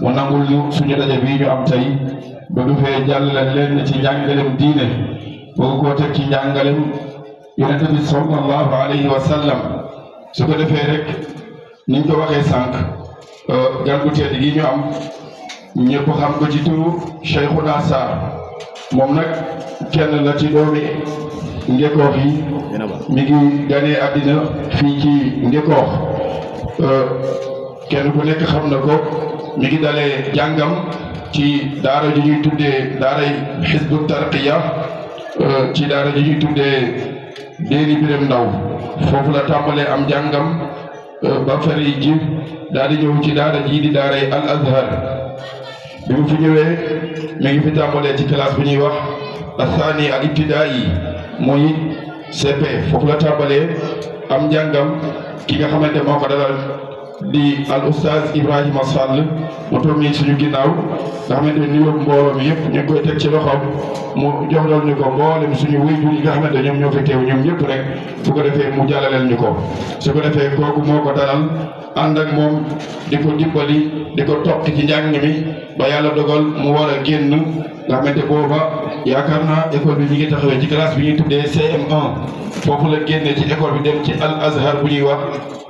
mu nangul ñu suñu daje bii ñu am tey bëgg fee jàllale leen ci njàngalem diine bëgg koo teg ci njàngalem yonent bi sallallahu alayhi wa sallam su ko defee rek niñ ko waxee sànq gan gu tedd gi ñu am ñëpp xam ko ci turu Cheikhouna Sarr moom nag kenn la ci doomi Ngekoox yi mi ngi ganee àddina fii ci Ngekoox kenn ku nekk xam na ko mi ngi dalee jàngam ci daara ji ñuy tuddee daaray Hizbu Tarqiya ci daara ji ñuy tuddee Déri Birem Ndaw foofu la tàmbalee am jàngam ba fari ji daal di ñëw ci daara ji di daaray Al Azhar bi mu fi ñëwee mi ngi fi tàmbalee ci classe bu ñuy wax athani al ibtidaayi mooy CP foofu la tàmbalee am njàngam ki nga xamante moo ko dalal di al oustaz Ibrahima Sall mu toog nii suñu ginnaaw nga xamante ni nuyoo mbooloo mi yëpp ñu ngi koy teg ci loxoom mu joxlal ñu ko mboolem suñu wéyjur yi nga xamante ñoom ñoo fi teew ñoom ñëpp rek su ko defee mu jàllaleel ñu ko su ko defee kooku moo ko dalal ànd ak moom di ko dimbali di ko topp ci njàng mi ba yàlla dogal mu war a génn nga xamante booba yaakaar naa école bi ñu ngi taxawee ci classe bi ñuy tuddee CM1 foofu la génne ci école bi dem ci Al Azhar bu ñuy wax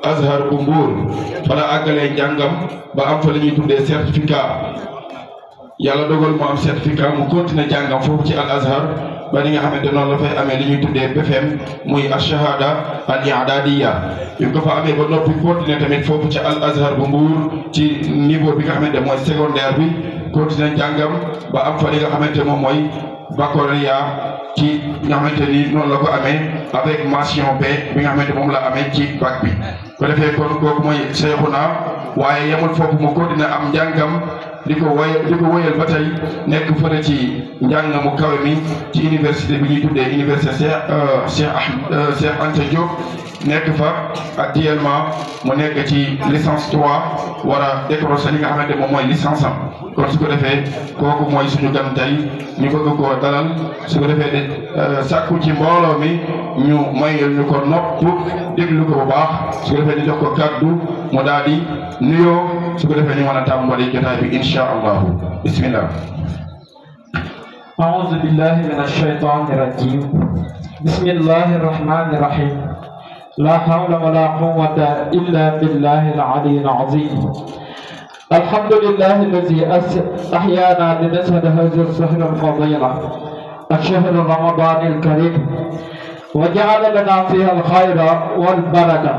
Azhar bu Mbuur fa la àggalee njàngam ba am fa la ñuy tuddee certificat yàlla dogal mu am certificat mu continuer jàngam foofu ci Al Azhar ba li nga xamante noonu la fay amee li ñuy tuddee BFM muy ash-shahada al-i'dadiyya yu ko fa amee ba noppi continuer tamit foofu ci Al Azhar bu Mbuur ci niveau bi nga xamante mooy secondaire bi continuer jàngam ba am fa li nga xamante moom mooy baccalauréat ci nga xamante ni noonu la ko amee avec mention B bi nga xamante moom la amee ci bac bi ko defee kon kooku mooy Cheikhouna waaye yemul foofu mu continuer am njàngam di ko wéyal ba tey nekk fële ci njàng mu kawe mi ci université bi ñuy tuddee université Cheikh Anta Diop nekk fa actuellement mu nekk ci licence 3 war a décrocher li nga xamante moom mooy licence am kon su ko defee kooku mooy suñu gan tey ñu bëgg koo dalal su ko defee de sàkku ci mbooloo mi ñu mayal ñu ko nopp déglu ko bu baax su ko defee ñu jox ko kàddu mu daal di nuyoo su ko defee ñu mën a tàmbali jotaay bi insha allahu bismillah. أعوذ بالله من الشيطان الرجيم بسم الله الرحمن الرحيم لا حول ولا قوة إلا بالله العلي العظيم الحمد لله الذي أحيانا لنشهد هذا الشهر الفضيلة الشهر رمضان الكريم وجعل لنا فيها الخير والبركة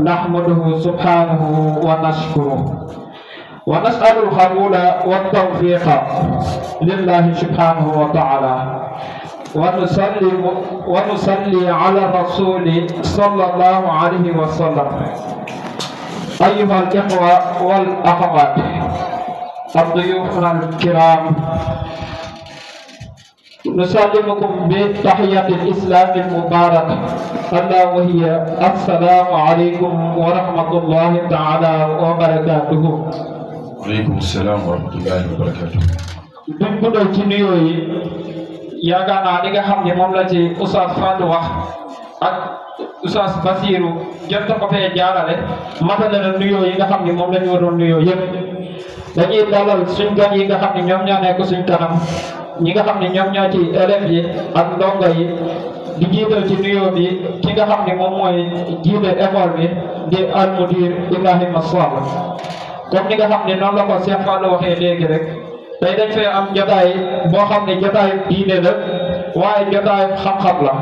نحمده سبحانه ونشكره ونسأل القبول والتوفيق لله سبحانه وتعالى ونصلي على الرسول صلى الله عليه وسلم. أيها الإخوة والأخوات الضيوف الكرام نسلمكم بتحية الإسلام المباركة ألا وهي السلام عليكم ورحمة الله تعالى وبركاته. waaleykum salaam wa rahmatullahi wa barakatuh. duñ guddal ci nuyoo yi yaakaar naa li nga xam ne moom la ci Oustaz Fadou wax ak Oustaz Basirou jot ko fee jaarale matale na nuyoo yi nga xam ne moom la ñu waroon nuyoo yëpp dañuy dalal suñ gan yi nga xam ne ñoom ñoo nekk suñ kanam ñi nga xam ne ñoom ñoo ci élèves yi ak ndongo yi di jiital ci nuyoo bi ki nga xam ne moom mooy jiite école bi di almudir Ibrahima Sall comme ni nga xam ne noonu la ko Cheikh Fallou waxee léegi rek tey dañ fee am jotaay boo xam ne jotaay diine la waaye jotaay xam-xam la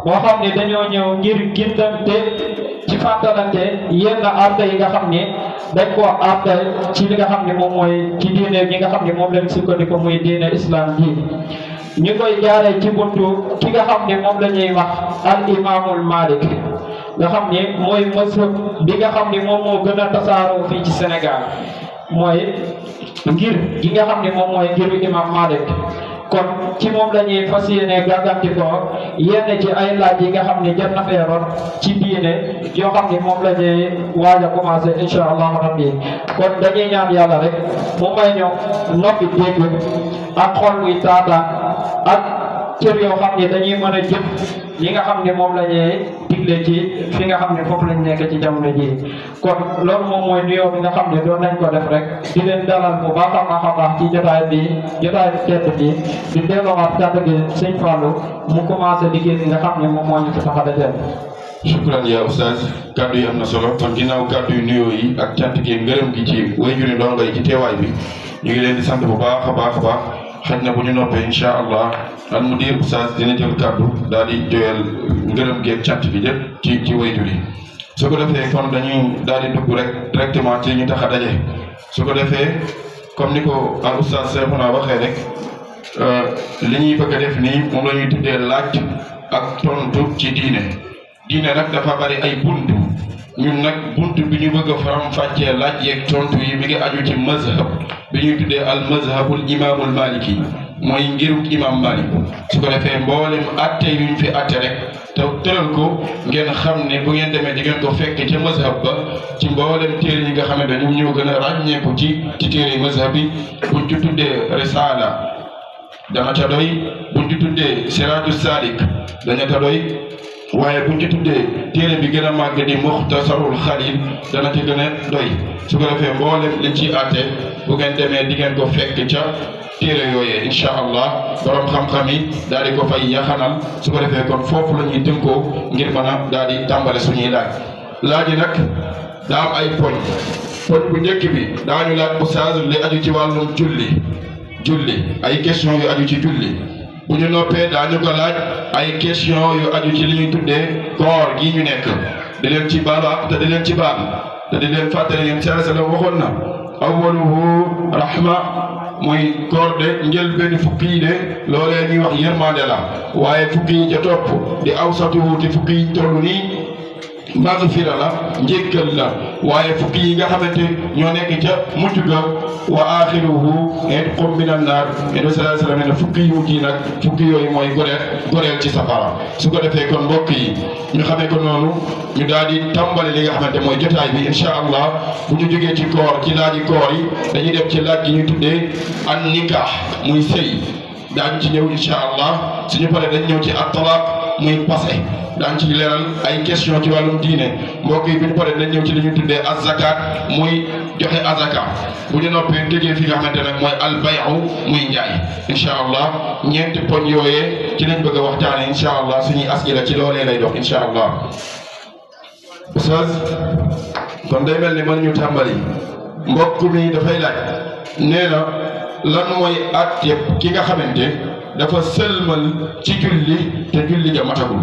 boo xam ne dañoo ñëw ngir gindante ci fàttalante yenn atte yi nga xam ne dañ koo atte ci li nga xam ne moom mooy ci diine ñi nga xam ne moom lañ sukkandiku muy diine islam ji ñu koy jaaree ci buntu ki nga xam ne moom la ñuy wax al imaamul Malik nga xam ne mooy mazhab bi nga xam ne moom moo gën a tasaaroo fii ci Sénégal mooy ngir gi nga xam ne moom mooy ngiru imam Malik kon ci moom la ñuy fas yéene gàgganti ko yenn ci ay laaj yi nga xam ne jot na fee rot ci diine yoo xam ne moom la ñuy waaj a commencé incha allahu rabbi kon dañuy ñaan yàlla rek mu may ñu noppi dégg ak xol muy taataan ak cër yoo xam ne dañuy mën a jëf li nga xam ne moom la ñuy digle ci fi nga xam ne foofu lañ nekk ci jamono ji kon loolu moom mooy nuyoo bi nga xam ne doon nañ ko def rek di leen dalal bu baax a baax ci jotaay tedd bi di delloowaat kàddu gi sëñ Fallou mu commencé liggéey bi nga xam ne moom moo ñu fi tax a dajale. shukran yaa oustaz kaddu yi am na solo kon ginnaaw kaddu yu nuyoo yi ak cant gi ngërëm gi ci wayjuri ndongo yi ci teewaay bi ñu ngi leen di sant bu baax a baax xëy na bu ñu noppee incha allah al mudir oustaz dina jël kaddu daal di joyal ngërëm gi ak cant bi lépp ci wayjur yi su ko defee kon dañuy daal di dugg rek directement ci ñu tax a daje su ko defee comme ni ko al oustaz Seexuna waxee rek li ñuy bëgg a def nii moom la ñuy tuddee laaj ak tontu ci diine nag dafa bari ay buntu ñun nag buntu bi ñu bëgg a faram-fàccee laaj yeeg tontu yi mi ngi aju ci mazhab bi ñuy tuddee al mazhabul imaamul maliki mooy ngiruk imam Malik su ko defee mboolem atte yuñ fi atte rek te tëral ko ngeen xam ne bu ngeen demee di ngeen ko fekk ca mazhab ba ci mboolem téere yi nga xam ne ñoom ñoo gën a ràññeeku ci téere mazhab bi buñ ci tuddee risala dana ca doy buñ ci tuddee siraaju salik dana ca doy waaye buñ ci tuddee téere bi gën a màgg di muxtasarul xalil dana ci gën a doy su ko defee mboolem liñ ciy àtte bu ngeen demee di ngeen ko fekk ca téere yooyee incha allah borom xam-xam yi daal di ko fay yaxanal su ko defee kon foofu la ñuy tënkoo ngir mën a daal di tàmbale suñuy laaj yi nag daa am ay poñ bu njëkk bi daañu laaj oustaz li aju ci wàllum julli ay question yu aju ci julli bu ñu noppee daañu ko laaj ay question yu aju ci li ñuy tuddee koor gi ñu nekk di leen ci baal te di leen ci baal te di leen fàttali yéen sallallahu alayhi wa sallam waxoon na awwaluhu rahma muy koor de njëlbéen fukki yi de loolee ñuy wax yërmande la waaye fukki yi ca topp di awsatuhu te fukki yi toll nii magfira la njéggal la waaye fukki yi nga xamante ñoo nekk ca mujj ga wa axiruhu itqun minan naar sallallahu alayhi wa sallam ne fukki yu mujj yi nag fukki yooyu mooy goreel ci safara su ko defee kon mbokk yi ñu xamee ko noonu ñu daal di tàmbali li nga xamante mooy jotaay bi incha allah bu ñu jógee ci koor ci laaji koor yi dañuy dem ci laaj gi ñu tuddee an nikah muy sëy daañu ci ñëw incha allah suñu paree dañ ñëw ci at-talaq muy passé daan ci leeral ay question ci wàllum diine mbokk yi bu ñu paree dañ ñëw ci li ñu tuddee az-zakat muy joxe azaka bu ñu noppee déggee fi nga xamante nag mooy al-bay'u muy njaay incha allah ñeenti poñ yooyee ci lañ bëgg a waxtaane incha allah suñuy asila ci loolee lay dox incha allah. Oustaz kon day mel ni mën ñu tàmbali mbokk mi dafay laaj nee na lan mooy at yëpp ki nga xamante dafa sëlmal ci julli te julli ga matagul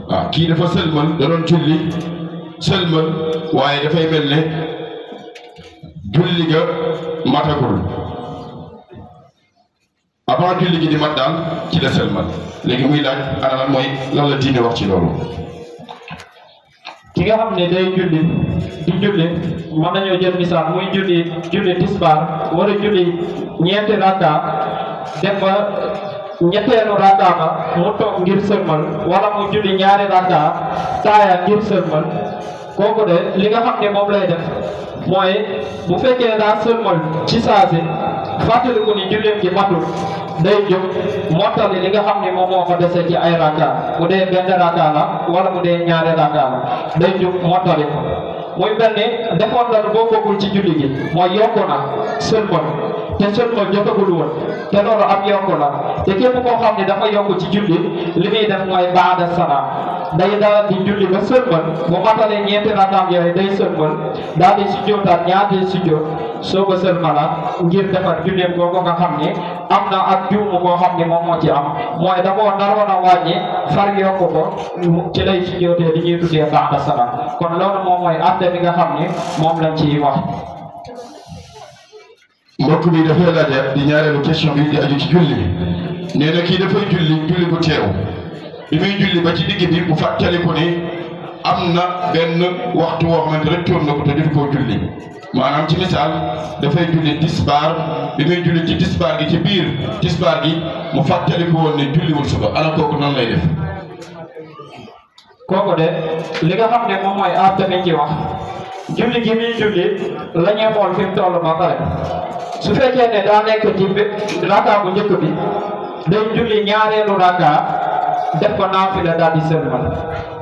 waaw kii dafa sëlmal da doon julli sëlmal waaye dafay mel ne julli ga matagul avant julli gi di mat daal ci la sëlmal léegi muy laaj ana lan la diine wax ci loolu. ki nga xam ne day julli di julli mën nañoo jël misaal muy julli tisbaar war a julli ñeenti rakka dem ba ñetteelu rakka ba mu toog ngir sëlmal wala mu julli ñaari rakka taaya ngir sëlmal kooku de li nga xam ne moom lay def mooy bu fekkee daa sëlmal ci saasi fàttaliku ni julleem gi matul day jóg mottali li nga xam ne moom moo ko dese ci ay rakka bu dee benn rakka la wala bu dee ñaari rakka la day jóg mottali ko muy mel ni defoon na boo bokkul ci julli gi mooy yokku na sëlmal te sëlmal jotagul woon te loolu am yokku la te képp koo xam ne dafa yokku ci julli li muy def mooy baada salaam day daal di julli ba sëlmal bu matalee ñeenti rakkaam yooyu day sëlmal daal di sujjootaat ñaari sujjoot soog a sëlmalaat ngir defar julleem googu nga xam ne am na ak juumu koo xam ne moom moo ci am mooy da koo naroon a wàññi far yokku ko ci lay sujjootee li ñuy tuddee baada salaam kon loolu moom mooy atte bi nga xam ne moom lañ ciy wax. mbokk bi dafay laaj di ñaareelu question bi di aju ci julli nee na kii dafay julli bu teew bi muy julli ba ci digg bi bu fàttaliku ni am na benn waxtu woo xamante rëccoon na ko te def koo julli maanaam ci misaal dafay julli tisbaar bi muy julli ci tisbaar gi ci biir tisbaar gi mu fàttaliku woon ne julliwul suba ana kooku nan lay def. kooku de li nga xam ne moom mooy atte bi ci wax julli gi muy julli la ñuy xool fi mu toll ba pare su fekkee ne daa nekk ci rakka bu njëkk bi day julli ñaareelu raka def ko naafila daal di sëlmal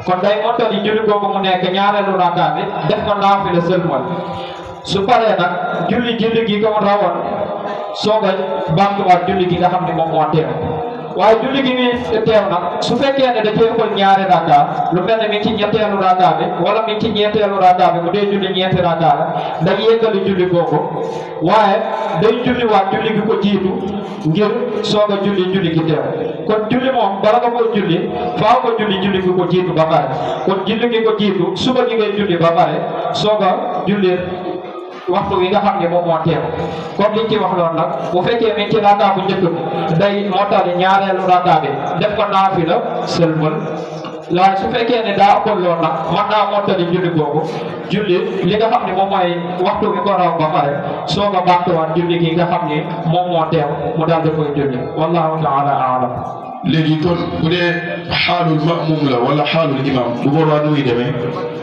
kon day mottali julli googu mu nekk ñaareelu raka bi def ko naafila sëlmal su paree nag julli gi ko rawoon soog a bamtuwaat julli gi nga xam ne moom moo teew waaye julli gi muy teew nag su fekkee ne da cee ëppal ñaari raka lu mel ne mi ngi ci ñetteelu raka bi wala mi ngi ci ñeenteelu raka bi bu dee julli ñeenti raka la day yeggali julli googu waaye day julliwaat julli gi ko jiitu ngir soog a julli gi teew kon julli moom bala nga koy julli faaw ko julli gi ko jiitu ba pare kon julli gi ko jiitu suba gi ngay julli ba pare soog a julli waxtu wi nga xam ne moom moo teew comme liñ ci wax loolu nag bu fekkee mi ci raka bu njëkk day mottali ñaareelu raka bi def ko naafila sëlmal waaye su fekkee ne daa ëppal loolu nag mën naa mottali julli googu julli li nga xam ne moom mooy waxtu bi ko raw ba pare soog a bàttuwaat julli gi nga xam ne moom moo teew mu daal di koy julli wallahu taala aalam. léegi kon bu dee xaalul ma'mum la wala xaalul imam bu boobaa nu muy demee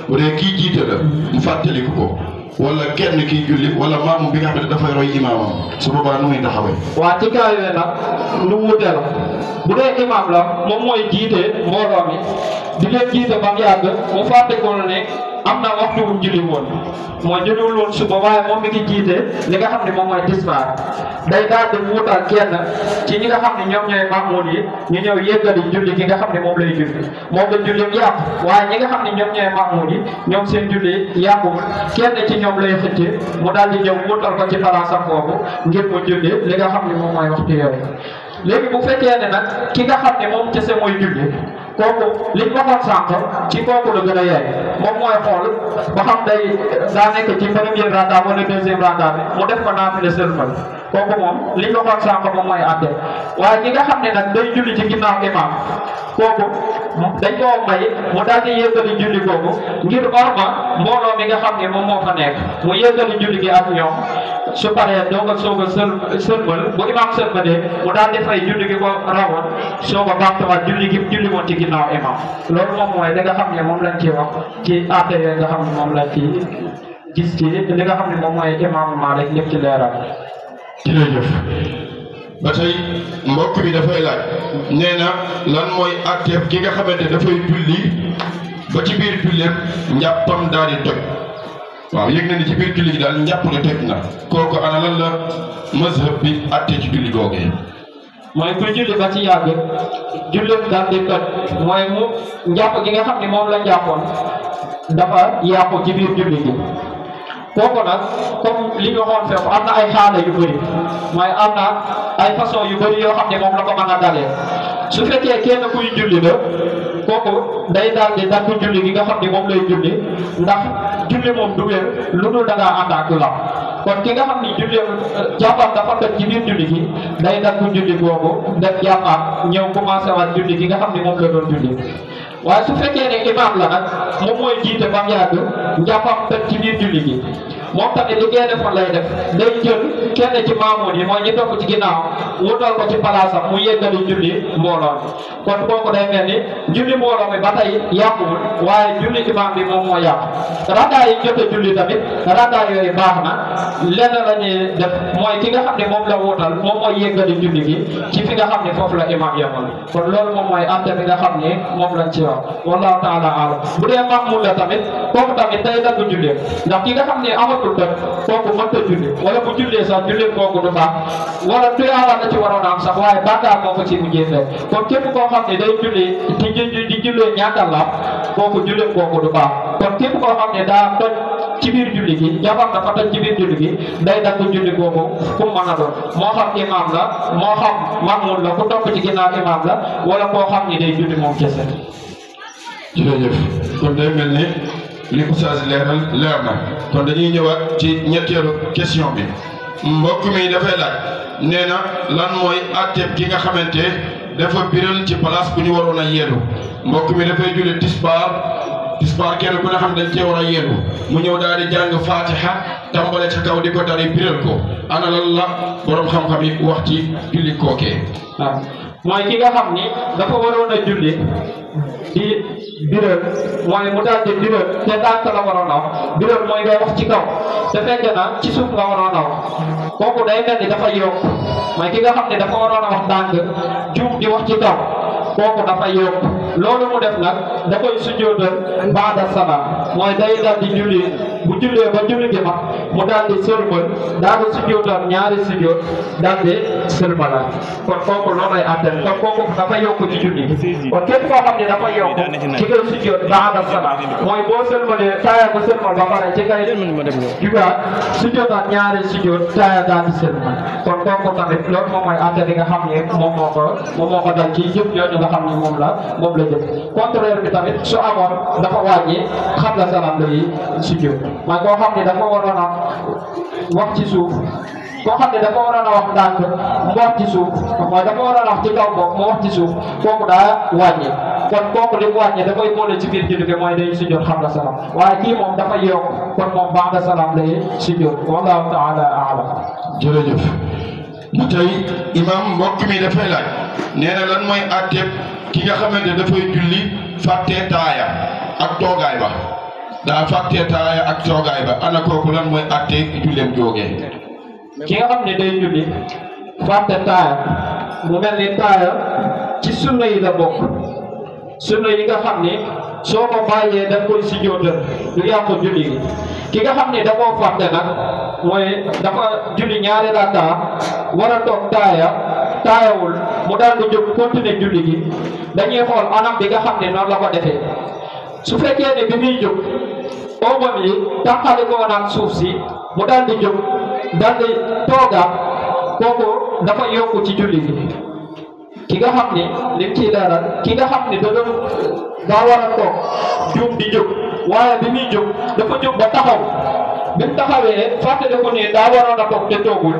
bu dee kii jiite la mu fàttaliku ko wala kenn kiy julli wala maamum bi nga xam ne dafay roy imaamam su boobaa nu muy taxawee. waa ci kaw yooyu nag lu wute la bu dee imam la moom mooy jiite mbooloo mi di leen jiite ba mu yàgg mu fàtte ko ne am na waxtu bu julli woon mooy julliwul woon suba waaye moom mi ngi jiite li nga xam ne moom mooy tisbaar day daal di wuutal kenn ci ñi nga xam ne ñoom ñooy maamuun yi ñu ñëw yeggali julli gi nga xam ne moom lay julli moom la julli yàq waaye ñi nga xam ne ñoom ñooy maamuun yi ñoom seen julli yàquwul kenn ci ñoom lay xëcc mu daal di ñëw wuutal ko ci palaasam boobu ngir mu julli li nga xam ne moom mooy waxtu yooyu. léegi bu fekkee ne nag ki nga xam ne moom kese mooy julli kooku liñ waxoon sànq ci kooku la gën a yaay moom mooy xool ba xam daa nekk ci premier raka wala deuxième raka bi mu def ko naafila sëlmal kooku moom liñ waxoon sànq moom mooy àtte waaye ki nga xam ne nag day julli ci ginnaaw imam kooku dañ koo may mu daal di yëgali julli kooku ngir orma mbooloo mi nga xam ne moom moo fa nekk mu yëgali julli gi ak ñoom su paree doo ko soog a sëlmal bu imam sëlmalee mu daal di fay julli gi ko rawoon soog a bamtuwaat julli gi julli woon ci ginnaaw imam loolu moom mooy li nga xam ne moom lañ ci wax ci àtte yooyu nga xam ne moom lañ ci gis ci li nga xam ne moom mooy imam Malik lépp ci leeral. jërëjëf ba tey mbokk bi dafay laaj nee na lan mooy àtteef ki nga xamante dafay julli ba ci biir julleem njàppam daal di toj waaw yëg na ni ci biir julli gi daal njàpp la toj na kooku ana lan la mazhab bi àtte ci julli googee. mooy ku julli ba ci yàgg julleem daal di toj mooy mu njàpp gi nga xam ne moom la njàppoon dafa yàqu ci biir julli gi. kooku nag comme li ñu waxoon foofu am na ay xaala yu bëri mooy am na ay façon yu bëri yoo xam ne moom la ko mën a dalee su fekkee kenn kuy julli la kooku day daal di dagg julli gi nga xam ne moom lay julli ndax julli moom du wér lu dul da ngaa ànd ak la kon ki nga xam ni julli jàppam dafa toj ci biir julli gi day dagg julli boobu def jàppaat ñëw commencé waat julli gi nga xam ne moom la doon julli waaye su fekkee ne imam la nag moom mooy jiite ba mu yàgg njàppam toj ci biir julli gi moom tamit li ngay defoon lay def day jël kenn ci maamoon yi mooy ñi topp ci ginnaaw wutal ko ci palaasam mu yeggali julli mbooloo mi kon kooku day mel ni julli mbooloo mi ba tey yàquwul waaye julli imam bi moom moo yàqu rakkaa yi jot a julli tamit rakkaa yooyu baax na lenn la ñuy def mooy ki nga xam ne moom la wutal moom mooy yeggali julli gi ci fi nga xam ne foofu la imam yemoon kon loolu moom mooy àtte bi nga xam ne moom lañ ci wax wallahu taala alam bu dee maamun la tamit kooku tamit day dagg julli ndax ki nga xam ne amatul toj kooku mënta julli wala bu jullee sax julli kooku du baax wala tuyaaba la ci waroon am sax waaye bàkkaar moo ko ci mujjee fekk kon képp koo xam ne day julli di jullee ñaata la kooku julli kooku du baax kon képp koo xam ne daa toj ci biir julli gi jàppam dafa toj ci biir julli gi day dagg julli kooku ku mën a doon moo xam imam la moo xam maamun la ku topp ci ginnaaw imam la wala koo xam ne day julli moom kese. jërëjëf kon day mel ni li oustaz leeral leer na kon dañuy ñëwaat ci ñetteelu question bi mbokk mi dafay laaj nee na lan mooy àtteeb ki nga xamante dafa biral ci place bu ñu waroon a yeedu mbokk mi dafay julli tisbaar kenn ku ne xam dañ cee war a yeedu mu ñëw daal di jàng fatiha tàmbale ca kaw di ko tari biral ko ana lan la borom xam-xam yi wax ci julli kookee. waaw mooy ki nga xam ni dafa waroon a julli di biral mooy mu daal di biral te ndànk la waroon a wax biral mooy ngay wax ci kaw te fekk na ci suuf nga waroon a wax kooku day mel ni dafa yokk mooy ki nga xam ne dafa waroon a wax ndànk juum di wax ci kaw kooku dafa yokk loolu mu def nag da koy sujjóotal baada salaam mooy day dal di julli bu jullee ba julli gi mat mu daal di sëlmal daal di sujjóotal ñaari sujjóot daal di sëlmalal kon kooku loolu lay àttal kon kooku dafa yokk ci julli kon képp koo xam ne dafa yokk ci ngay sujjóot baada salaam mooy boo sëlmalee taaya ba sëlmal ba pare ci ngay jugaat sujjóotal ñaari sujjóot taaya daal di sëlmal kon kooku tamit loolu moom mooy àttal li nga xam ne moom moo ko dal ci jëf jooju nga xam ne moom la jëf contraire bi tamit su amoon dafa wàññi xam la salaam lay sujjóot mooy koo xam ne dafa waroon a wax ci suuf koo xam ne dafa waroon a wax ndànk mu wax ci suuf mooy dafa waroon a wax ci kaw bopp mu wax ci suuf kooku daa wàññi kon kooku li mu wàññi da koy boole ci biir julli gi mooy day sujjóot xam la salaam waaye kii moom dafa yokk kon moom ba'da salaam lay sujjóot wallahu ta'ala a'lam. jërëjëf ba tey imam mbokk mi dafay laaj nee na lan mooy àtteeb ki nga xamante dafay julli fàttee taaya ak toogaay ba daa fàttee taaya ak toogaay ba ana kooku lan mooy àttee julleem joogee. ki nga xam ne day julli fàtte taaya mu mel ni taaya ci sunna yi la bokk sunna yi nga xam ni soo ko bàyyee da koy sujjóotal du yàqu julli gi ki nga xam ne da koo fàtte nag mooy dafa julli ñaari rakka war a toog taayawul mu daal di jóg continuer julli gi dañuy xool anam bi nga xam ne noonu la ko defee su fekkee ne bi muy jóg oomam yi tàqali ko naan suuf si mu daal di jóg daal di toogaat kooku dafa yokku ci julli gi ki nga xam ni lim ciy dara ki nga xam ni daa war a toog juum di jóg waaye bi muy jóg dafa jóg ba taxaw bi mu taxawee fàttali ko ni daa waroon a toog te toogul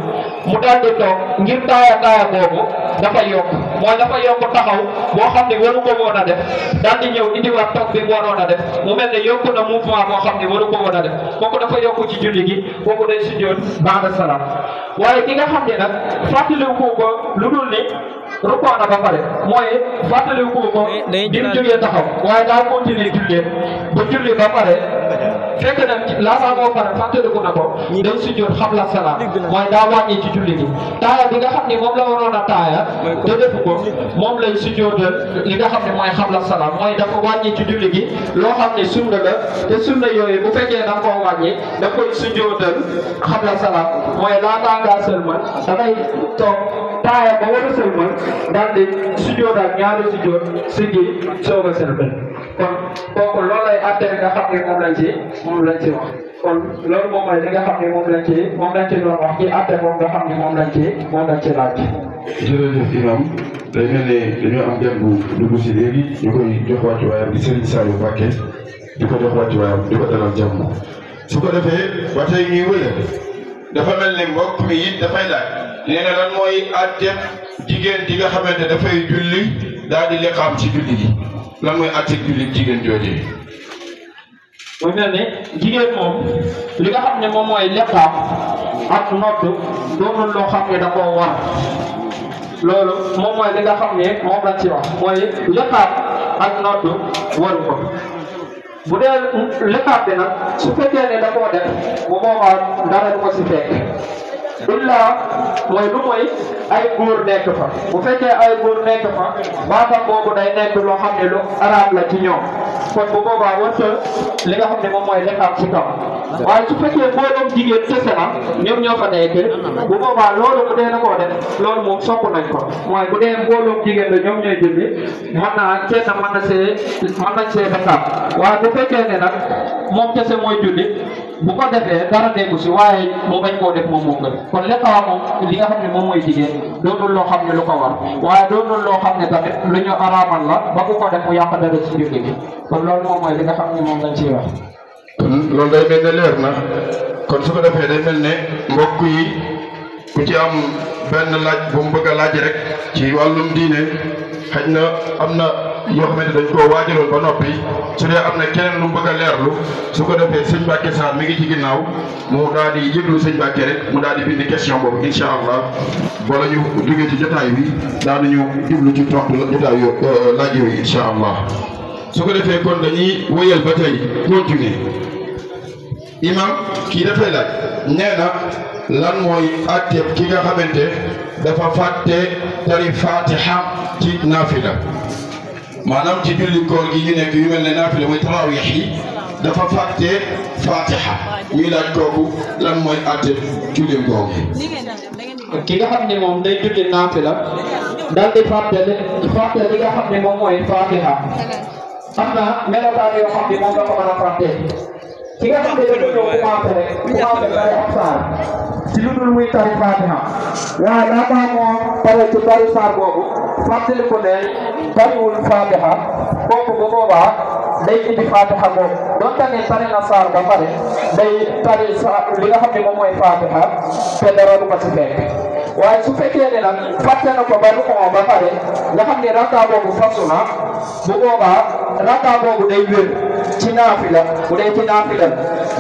mu daal di toog ngir taaya boobu dafa yokk mooy dafa yokk taxaw boo xam ne waru ko woon a def daal di ñëw indiwaat toog bi mu waroon a def mu mel ne yokk na mouvement boo xam ne waru ko woon a def kooku dafa yokk ci julli gi kooku day sujjóot ba'da salaam waaye ki nga xam ne nag fàttaliku ko lu dul ni rukkoo na ba pare mooy fàttaliku ko bi mu jógee taxaw waaye daa continuer jullee ba julli ba pare fekk na laataa moo pare fàttaliku na ko day sujjóot qabla salaam mooy daa wàññi ci julli gi taaya bi nga xam ne moom la waroon a taaya te defu ko moom lay sujjóotal li nga xam ne mooy qabla salaam mooy dafa wàññi ci julli gi loo xam ne sunna la te sunna yooyu bu fekkee da nga koo wàññi da koy sujjóotal qabla salaam mooy laataa ngaa sëlmal da ngay toog taaya ba war a sëlmal daal di sujjóotal ñaari sujjóot siggi soog a sëlmal kon kooku loolu lay àtte nga xam ne moom lañ ci wax kon loolu moom mooy li nga xam ne moom lañ ci doon wax ci àtte moom nga xam ne moom lañ ci laaj. jërëjëf imam day mel ne dañoo am gan bu dugg si léegi ñu koy jox wàccuwaayam di Serigne Saliou Mbacké di ko jox wàccuwaayam di ko dalal jàmm su ko defee ba tey ñuy wëyal dafa mel ne mbokk mi it dafay laaj nee na lan mooy àtte jigéen ji nga xamante dafay julli daal di liqaam ci julli gi lan mooy àtte julli jigéen joojee. mu mel ne jigéen moom li nga xam ne moom mooy liqaam ak nodd doonul loo xam ne da koo war loolu moom mooy li nga xam ne moom lañ ci wax mooy liqaam ak nodd waru ko bu dee liqaam bi nag su fekkee ne da koo def bu boobaa dara du ko si fekk illa mooy lu mooy ay góor nekk fa bu fekkee ay góor nekk fa baatam boobu day nekk loo xam ne lu araam la ci ñoom kon bu boobaa warta li nga xam ne moom mooy liqaam ci kaw waaye su fekkee mbooloom jigéen kese na ñoom ñoo fa nekk bu boobaa loolu bu dee na koo def loolu moom sopp nañ ko mooy bu dee mbooloom jigéen la ñoom ñooy julli mën nañ see liqaam waaye bu fekkee ne nag moom kese mooy julli bu ko defee dara nekku si waaye mu bañ koo def moom moo gën kon liqaam moom li nga xam ne moom mooy jigéen doonul loo xam ne lu ko war waaye doonul loo xam ne tamit lu ñu araamal la ba ku ko def mu yàq dara ci julli gi kon loolu moom mooy li nga xam ne moom lañ ciy wax. kon loolu day mel ne leer na kon su ko defee day mel ne mbokk yi ku ci am benn laaj bu mu bëgg a laaj rek ci wàllum diine xëy na am na yoo xamante dañ koo waajaloon ba noppi su dee am na keneen lu mu bëgg a leerlu su ko defee sëñ Mbacké Sarr mi ngi ci ginnaaw mu daal di yëglu sëñ Mbacké rek mu daal di bind question boobu incha allah wala ñu duggee ci jotaay bi daal di ñu jublu ci tontu jotaay laaj yooyu incha allah su ko defee kon dañuy wëyal ba tey continuer imam kii dafay laaj nee na lan mooy àtteeb ki nga xamante dafa fàtte tari fatiha ci naafila maanaam ci julli koor gi ñu nekk yu mel ne naafila mooy tarawih yi dafa fàtte fatiha ñuy laaj kooku lan mooy àtteeb julli googu. ki nga xam ne moom day julli naafila daal di fàtte li nga xam ne moom mooy fatiha am na melokaan yoo xam ne moom la ko mën a fàtte ki nga xam ne dafa ñëw commencé tari ab saar ci lu dul muy tari fatiha waaye laata moo pare ci tari saar boobu fàttali ko ne tariwul fatiha kooku bu boobaa day indi fatiha boobu donte ne tari na saar ba pare day tari saar li nga xam ne moom mooy fatiha te dara du ko ci fekk waaye su fekkee ne nag fàtte na ko ba du ko ba pare nga xam ne rakka boobu fasu na bu boobaa rakka boobu day wér ci naafila bu dee ci naafila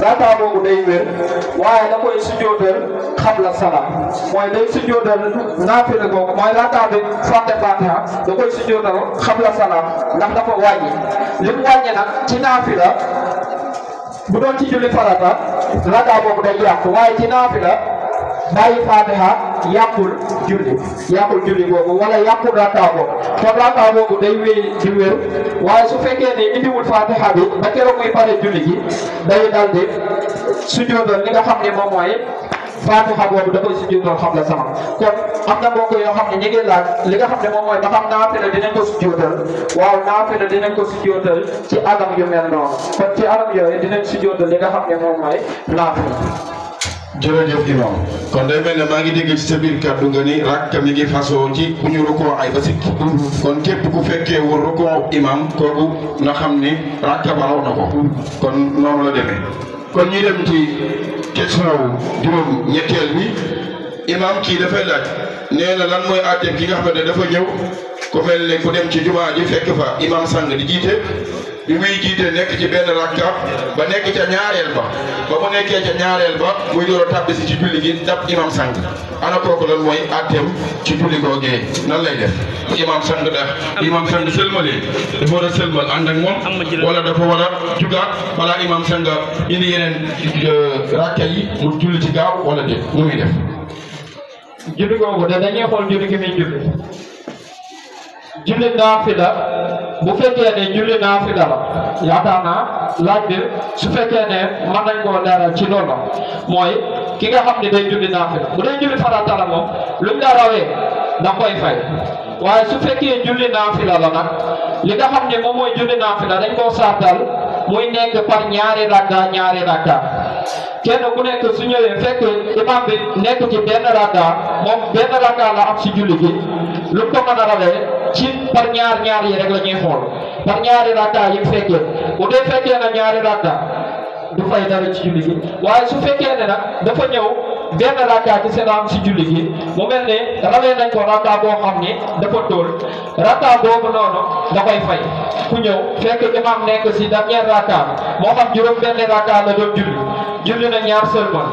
rakka boobu day wér waaye da koy sujjóotal xabla salaam mooy day sujjóotal naafila boobu mooy rakka bi fàtte fatiha da koy sujjóotal xabla salaam ndax dafa wàññi li mu wàññi nag ci naafila bu doon ci julli farata rakka boobu day yàqu waaye ci naafila bàyyi fatiha yàqul julli boobu wala yàqul rakka boobu kon rakka boobu day wéy di wér waaye su fekkee ne indiwul fatiha bi ba keroog muy pare julli gi day dal di sujjóotal li nga xam ne moom mooy fatiha boobu da koy sujjóotal xabla sama kon am na mbokk yoo xam ne ñu ngi laaj li nga xam ne moom mooy ba xam naafila dinañ ko sujjóotal waaw naafila dinañ ko sujjóotal ci anam yu mel noonu kon ci anam yooyu dinañ sujjóotal li nga xam ne moom mooy naafila. jërëjëf imam kon day mel ne maa ngi dégg ci sa biir kàddu nga ni rakka mi ngi fasoo ci bu ñu rukkoo ay ba sikk kon képp ku fekkee wul rukkoo imam kooku na xam ni rakka ba raw na ko kon noonu la demee kon ñuy dem ci question wu juróom ñetteel bi imam kii dafay laaj nee na lan mooy àtteeb ki nga xam ne dafa ñëw ku mel ne ku dem ci jumaa ji fekk fa imam sang di jiite bi muy jiite nekk ci benn rakka ba nekk ca ñaareel ba mu nekkee ca ñaareel ba muy door a tàbbisi ci julli gi dab imam sang ana kooku lan mooy àtteem ci julli googee nan lay def imam sang sëlmalee dafa war a sëlmal ànd ak moom wala dafa war a jugaat wala imam sang indi yeneen rakka yi mu julli ci gaaw wala déet nu muy def. julli googu de dañuy xool julli gi muy julli naafila bu fekkee ne julli naafila la yaakaar naa laaj bi su fekkee ne mën nañ koo leeral ci loolu mooy ki nga xam ne day julli naafila bu dee julli farata la moom luñ la rawee da koy fay waaye su fekkee julli naafila la nag li nga xam ne moom mooy julli naafila dañ koo sartal muy nekk par ñaari rakka kenn ku nekk su ñëwee fekk imam bi nekk ci benn rakka moom benn rakka la am si julli gi lu ko mën a rawee ci par ñaar yi rek la ñuy xool par ñaari rakka yi fekkee bu dee fekkee na ñaari rakka du fay dara ci julli gi waaye su fekkee ne nag dafa ñëw benn rakka ci seen am si julli gi mu mel ne rawee nañ ko rakka boo xam ni dafa tóol rakka boobu noonu da koy fay ku ñëw fekk imam nekk si dernier rakka moo xam juróom benn rakka la doon julli na ñaar sëlmal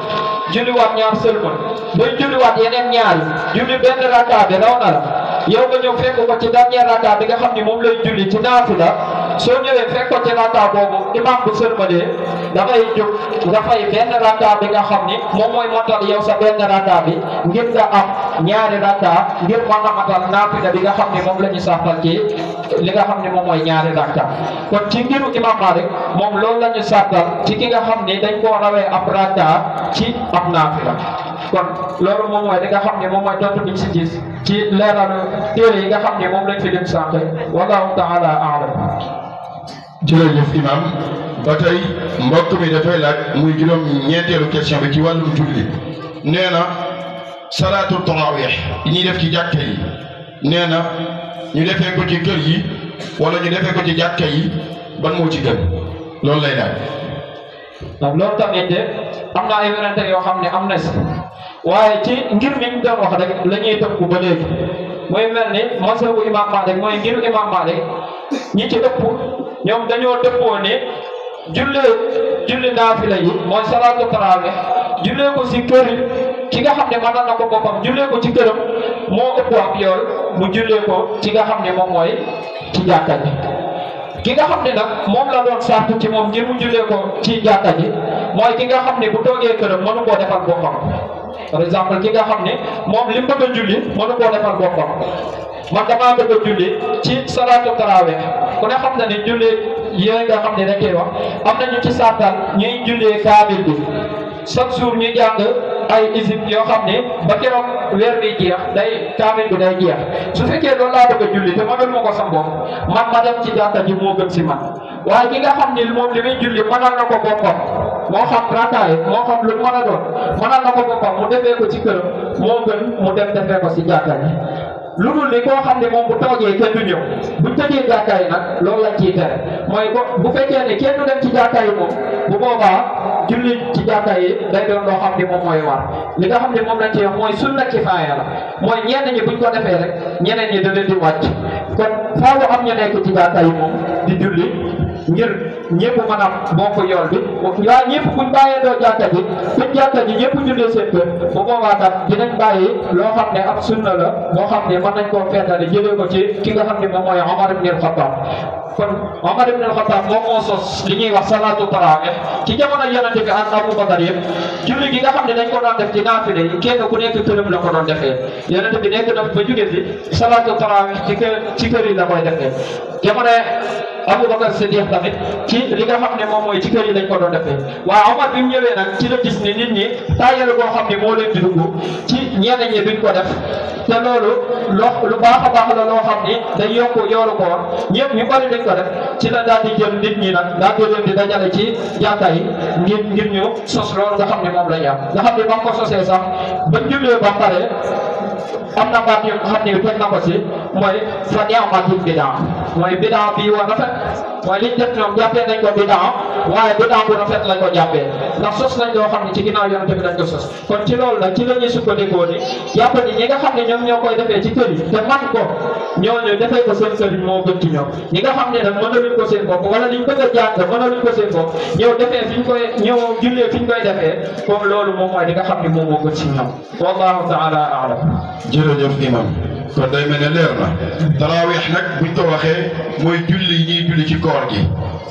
julliwaat ñaar sëlmal bay julliwaat yeneen ñaari julli benn rakka bi raw na la yow nga ñëw fekk ko ci dernier rakka bi nga xam ni moom lay julli ci naafila soo ñëwee fekk ko ci rakka boobu imam bu sëlmalee dafay jóg nga fay benn rakka bi nga xam ni moom mooy motal yow sa benn rakka bi ngir nga am ñaari rakka ngir mën a matal naafila bi nga xam ni moom la ñu sàttal ci li nga xam ni moom mooy ñaari rakka kon ci ngiru imam Malik moom loolu la ñu sàttal ci ki nga xam ni dañ koo rawee ab rakka ci ab naafila kon loolu moom mooy li nga xam ne moom mooy tontu bi si gis ci leeralu téere yi nga xam ne moom lañ fi lim sànq wallahu taala aalam. jërëjëf imam ba tey mbokk mi dafay laaj muy juróom ñeenteelu question bi ci wàllum julli nee na salaatu tarawih yi ñuy def ci jàkka yi nee na ñu defee ko ci kër yi wala ñu defee ko ci jàkka yi ban moo ci gën loolu lay laaj. ndax loolu tamit de am na ay werante yoo xam ne am na si waaye ci ngir mi ñu doon wax rek la ñuy tënku ba léegi mooy mel ni masabu imam Malik mooy ngir imam Malik ñi ci ëpp ñoom dañoo dëppoo ne julli naafila yi mooy salaatu tarawih jullee ko si kër ki nga xam ne mën na ko boppam jullee ko ci këram moo ëpp ab yool mu jullee ko ci nga xam ne moom mooy ci jàkka ji ki nga xam ne nag moom la doon sartu ci moom ngir mu jullee ko ci jàkka ji mooy ki nga xam ne bu toogee këram mënu koo defal boppam par exemple ki nga xam ne moom li mu bëgg a julli mënu koo defal boppam man damaa bëgg a julli ci salaatu tarawih ku ne xam na ne julli yooyu nga xam ne dañ koy wax am nañu ci sàttal ñuy jullee kaamil bi chaque jour ñu jàng ay isib yoo xam ne ba keroog weer bi jeex day kaamil bi day jeex su fekkee loolu laa bëgg a julli te mënal ma ko sam bopp man ma dem ci jàkka ji moo gën si man waaye ki nga xam ne moom li muy julli mënal na ko boppam moo xam rakaay moo xam lu mën a doon mënal na ko boppam mu defee ko ci këram moo gën mu dem defee ko si jàkka ji lu dul ni koo xam ne moom bu toogee kenn du ñëw buñ tëjee jàkka yi nag loolu lañ ciy tere mooy bu fekkee ne kenn du dem ci jàkka yi moom bu boobaa julli ci jàkka yi day doon loo xam ne moom mooy war li nga xam ne moom lañ ci wax mooy sunna kifaaya la mooy ñenn ñi buñ ko defee rek ñeneen ñi da leen di wàcc kon faaw am ñu nekk ci jàkka yi moom di julli ngir ñëpp mën a bokk yool bi waaye ñëpp buñ bàyyee doo jàkka ji buñ jàkka ji ñëpp jullee seen kër bu boobaa kat dinañ bàyyi loo xam ne ab sunna la boo xam ne mën nañ koo feetale jëlee ko ci ki nga xam ne moom mooy Omar ibn al-Khattab kon Omar ibn al-Khattab moom moo sos li ñuy wax salaatu tarawih ci jamono yonente bi ak Abu Bakar yëpp julli gi nga xam ne dañ ko doon def ci naafile yi kenn ku nekk këram la ko doon defee yonente bi nekk na ba jóge fi salaatu tarawih ci kër yi la koy defee jamono Abu Bakar Siddiq tamit ci li nga xam ne moom mooy ci kër yi lañ ko doon defee waaye Omar bi mu ñëwee nag ci la gis ni nit ñi taayal boo xam ne moo leen di dugg ci ñeneen ñi duñ ko def te loolu lu baax a baax la loo xam ni day yokk yoolu koor ñëpp ñu bari dañ ko def ci la daal di jël nit ñi nag daal di leen di dajale ci jàkka yi ngir ñu sos loolu nga xam ne moom la ñu am nga xam ne ba nga ko sosee sax ba jullee ba pare am na baat yu xam ne teg na ko si mooy fa ni'matul bidaa mooy bidaa bii wa rafet mooy liñ def ñoom jàppee nañ ko bidaa waaye bidaa bu rafet lañ ko jàppee ndax sos nañ loo xam ne ci ginnaaw yonente bi lañ ko sos kon ci loolu nag ci la ñuy sukkandikoo ni jàpp ni ñi nga xam ne ñoom ñoo koy defee ci kër yi te man ko ñooñu defee ko seen kër yi moo gën ci ñoom ñi nga xam ne nag mënaluñ ko seen bopp wala liñ bëgg a jàng mënaluñ ko seen bopp ñëw defee fi ñu koy ñëw jullee fi ñu koy defee comme loolu moom mooy li nga xam ne moom moo gën ci ñoom wallahu taala a'lam. jërëjëf imam kon day mel ne leer na tarawih nag buñ ko waxee mooy julli yi ñuy julli ci koor gi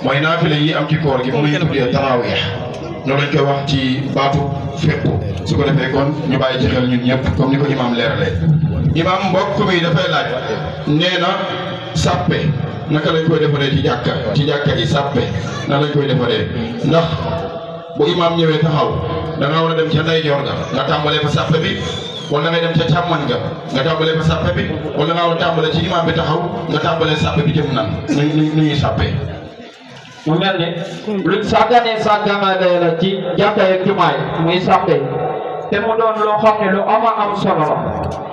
mooy naafile yi am ci koor gi moom la ñuy tuddee tarawih loolu lañ koy wax ci baatu fépp su ko defee kon ñu bàyyi ci xel ñun ñëpp comme ni ko imam leeralee imam mbokk mi dafay laaj nee na sàppe naka lañ koy defaree ci jàkka ji sàppe naka lañ koy defaree ndax bu imam ñëwee taxaw da nga war a dem ca ndeyjoor nga tàmbalee fa sàppe bi wala ngay dem ca càmmoñ nga tàmbalee fa sàppe bi wala nga war a tàmbalee ci imam bi taxaw nga tàmbalee sàppe bi jëm nan nu ñuy sàppe mu mel ni luñ sàgganee sàgganalee la ci jàkka ak jumaa yi muy sàppe te mu doon loo xam ne lu am solo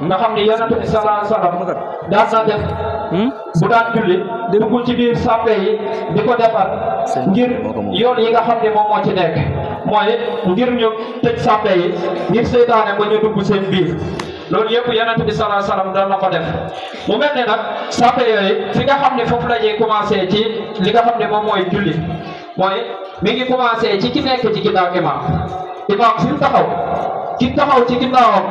la nga xam ne yonent bi sallallahu alayhi wasallam daan na def bu daan julli dugg ci biir sàppe yi di ko defar ngir yoon yi nga xam ne moom moo ci nekk mooy ngir ñu tëj sàppe yi ngir seytaane ba ñu dugg seen biir loolu yëpp yonent bi sallallahu alayhi wasallam doon na ko def mu mel ne nag sàppe yooyu fi nga xam ne foofu la ñuy commencé ci li nga xam ne moom mooy julli mooy mi ngi commencé ci ki nekk ci ginnaaw imam fi mu taxaw ki taxaw ci ginnaawam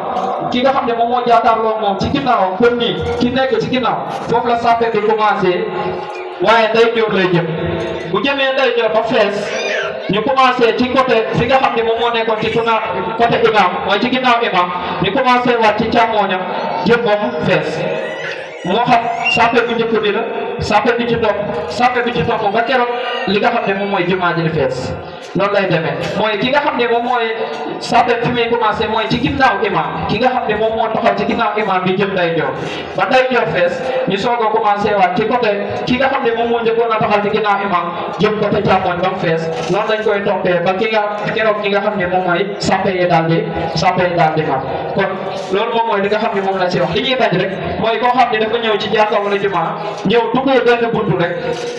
ki nga xam ne moom moo jaataarloo moom ci ginnaawam kon nii ki nekk ci ginnaaw foofu la sàppe bi commencé waaye ndeyjoor lay jëm bu jëmee ndeyjoor ba fees ñu commencé ci côté fi nga xam ne moom moo nekkoon ci côté imam mooy ci ginnaaw imam ñu commencé waat ci càmmooñam jëm ba mu fees moo xam sàppe bu njëkk bi la sàppe bi ci topp ba keroog li nga xam ne moom mooy jumaa ji di fees noonu lay demee mooy ki nga xam ne moom mooy sàppe fi muy commencé mooy ci ginnaaw imam ki nga xam ne moom moo taxaw ci ginnaaw imam bi jëm ndeyjoor ba ndeyjoor fees ñu soog a commencé waat ci côté ki nga xam ne moom moo njëkkoon a taxaw ci ginnaaw imam jëm côté càmmoñ ba mu fees noonu lañ koy toppee ba keroog ki nga xam ne moom mooy sàppe yi daal di mat kon loolu moom mooy li nga xam ne moom la ci wax li ñuy bañ rek mooy koo xam ne dafa ñëw ci jàkka wala jumaa ñëw duggee benn buntu rek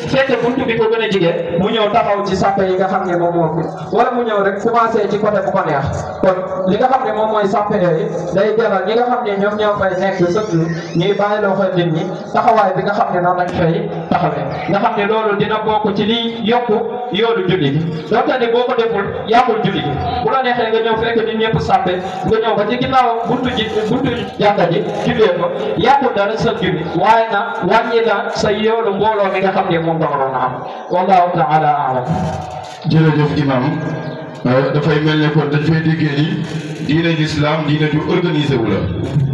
fekk buntu bi ko gën a jige mu ñëw taxaw ci sàppe yi nga xam ne moom moo fi wala mu ñëw rek commencé ci côté bu ko neex kon li nga xam ne moom mooy sàppe yooyu day jaral ñi nga xam ne ñoom ñoo fay nekk sëtlu ñuy bàyyi loo xel nit ñi taxawaay bi nga xam ne noonu lañ fay taxawee nga xam ne loolu dina bokk ci liy yokku yoolu julli gi donte ni boo ko deful yàqul julli gi bu la neexee nga ñëw fekk nit ñëpp sàppe nga ñëw ba ci ginnaaw buntu jàkka ji jullee ko yàqul dara sa julli waaye na wàññi na sa yoolu mbooloo mi nga xam ne moom nga waroon a am wallahu taala a'lam. jërëjëf imam dafay mel ne kon dañ fay déggee ni diine l'islam diine ju organisé wu la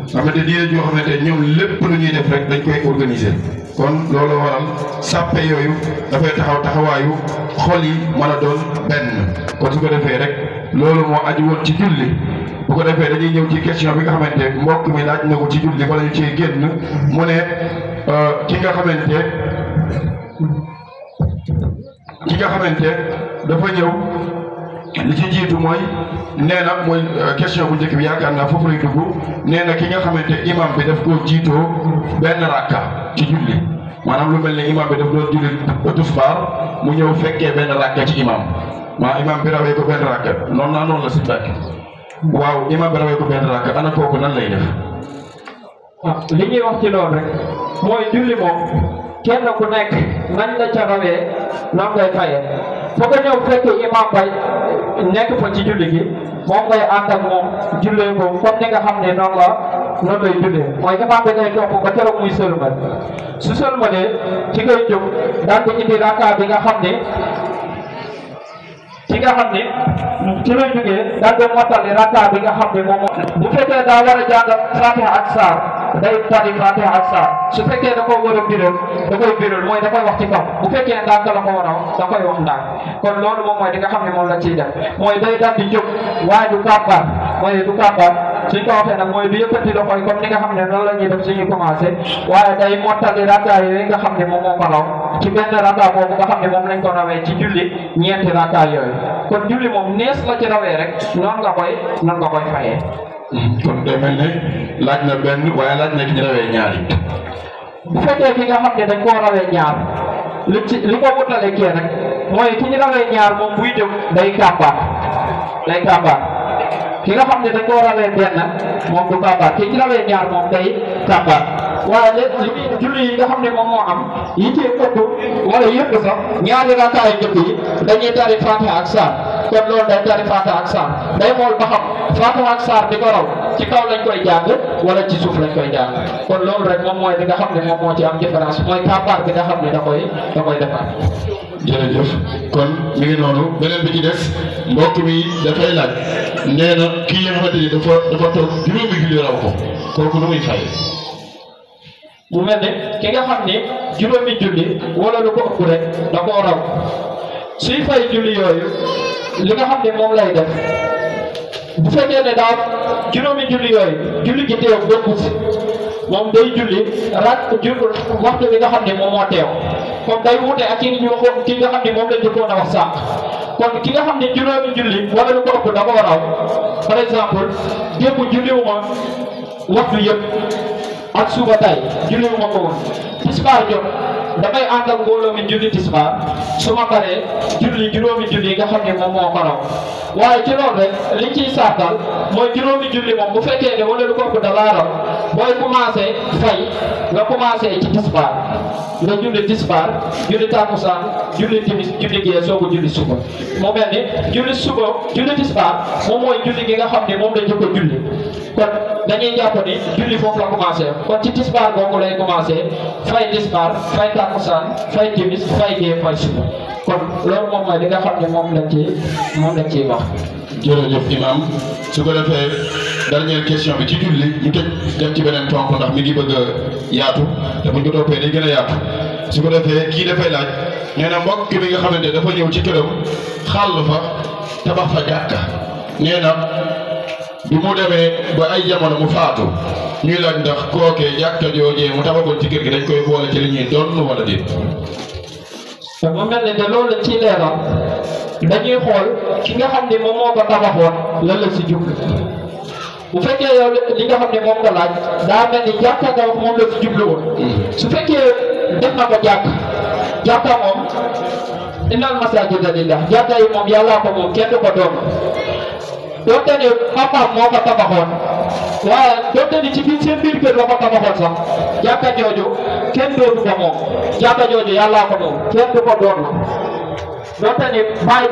xamante diine joo xamante ñoom lépp lu ñuy def rek dañ koy organiser kon loolu waral sàppe yooyu dafay taxawaayu xol yi mën a doon benn kon su ko defee rek loolu moo aju woon ci julli bu ko defee dañuy ñëw ci question bi nga xamante mbokk mi laaj na ko ci julli bala ñu cee génn mu ne ki nga xamante dafa ñëw li ci jiitu mooy nee na mooy question bu njëkk bi yaakaar naa foofu lay dugg nee na ki nga xamante imam bi daf koo jiitoo benn rakka ci julli maanaam lu mel ne imam bi daf doon julli tisbaar mu ñëw fekkee benn rakka ci imam imam bi rawee ko benn rakka noonu la si bàkk waaw imam bi rawee ko benn rakka ana kooku nan lay def. li ñuy wax ci loolu rek mooy julli moom kenn ku nekk nañ la ca rawee noonu ngay fayee foo ko ñëw fekk imam bay nekk fa ci julli gi moom ngay ànd ak moom jullee ko comme ni nga xam ne noonu lay jullee mooy imam bi ngay topp ba keroog muy sëlmal su sëlmalee ci ngay jóg daal di indi rakka bi nga xam ne ci la jógee daal di mottali rakka bi nga xam ne moom bu fekkee daa war a jàng Fatiha ak saar day tari Fatiha ak saar su fekkee da koo war a biral da koy biral mooy da koy wax ci kaw bu fekkee ndànk la ko war a wax da koy wax ndànk kon loolu moom mooy di nga xam ne moom la ciy def mooy day daal di jóg waaye du kàbbaar mooy du kàbbaar suñ ko waxee nag mooy du yëkkati loxo yi comme ni nga xam ne noonu la ñuy def suñuy commencé waaye day mottali rakka yi nga xam ne moom moo ko raw ci benn rakka boobu nga xam ne moom lañ ko rawee ci julli ñeenti rakka yooyu kon julli moom nees la ci rawee rek noonu nga koy fayee. kon day mel ne laaj na benn waaye laaj na ki ñu rawee ñaari. bu fekkee ki nga xam ne dañ koo rawee ñaar li ko wutale kii rek mooy ki ñu rawee ñaar moom buy jóg day kàbbaar ki nga xam ne dañ koo rawee benn moom du kàbbaar ki ñu rawee ñaar moom day kàbbaar waaye léegi julli yi nga xam ne moom moo am yi ci ëpp wala yëpp sax ñaari rakkaay njëkk yi dañuy tari Fatiha ak saar kon loolu day tari Fatiha ak saar day xool ba xam Fatiha ak saar di ko raw ci kaw lañ koy jàng wala ci suuf lañ koy jàng kon loolu rek moom mooy li nga xam ne moom moo ci am différence mooy kàbbaar bi nga xam ne da koy defar. jërëjëf kon mi ngi noonu beneen bi ci des mbokk mi dafay laaj nee na kii nga xamante ni dafa toog juróomi julli raw ko kooku nu muy fay. mu mel ne ki nga xam ne juróomi julli wala lu ko ëpp rek da koo raw suy fay julli yooyu li nga xam ne moom lay def bu fekkee ne daal juróomi julli yooyu julli gi teew bokku si moom day julli waxtu bi nga xam ne moom moo teew kon day wute ak ki nga xam ne moom lañ jëkkoon a wax sànq kon ki nga xam ne juróomi julli wala lu ko ëpp da koo raw par exemple démb julliwuma waxtu yëpp ak suba tay julliwuma ko woon tisbaar jot damay ànd ak mbooloo mi julli tisbaar su ma paree julli juróomi julli nga xam ne moom moo ko raw waaye ci loolu rek liñ ciy saatal mooy juróomi julli moom bu fekkee ne wala lu ko ëpp da laa raw booy commencé fay nga commencé ci tisbaar nga julli tisbaar julli takkusaan julli timis julli gee soo ko julli suba mu mel ni julli tisbaar moom mooy julli gi nga xam ne moom la jëkk a julli kon dañuy jàpp ni julli foofu la commencé kon ci tisbaar boobu lay commencé fay tisbaar fay takkusaan fay timis fay gee fay suba kon loolu moom mooy li nga xam ne moom lañ ciy wax. jërëjëf imam su ko defee dernière question bi ci julli ñu tëj dem ci beneen tonk ndax mi ngi bëgg a yaatu te buñ ko toppee day gën a yaatu su ko defee kii dafay laaj nee na mbokk bi nga xamante dafa ñëw ci këram xàll fa tabax fa jàkka nee na bi mu demee ba ay jamono mu faatu ñuy laaj ndax kookee jàkka joojee mu tabaxoon ci kër gi dañ koy boole ci li ñuy doon wala déet. mu mel ne de loolu ci leeral dañuy xool ki nga xam ne moom moo ko tabaxoon lan la si jublu bu fekkee yow li nga xam ne moom nga laaj daa mel ni jàkka nga wax moom la si jublu woon su fekkee def na ko jàkka moom innal masaajida lillah jàkka yi moom yàllaa ko moom kenn du ko doon doonte ne papaam moo ko tabaxoon waaye doonte ni ci biir seen biir kër la ko tabaxoon sax jàkka jooju kenn dootu ko moom jàkka jooju yàllaa ko moom kenn du ko doon doonte ni bàyyi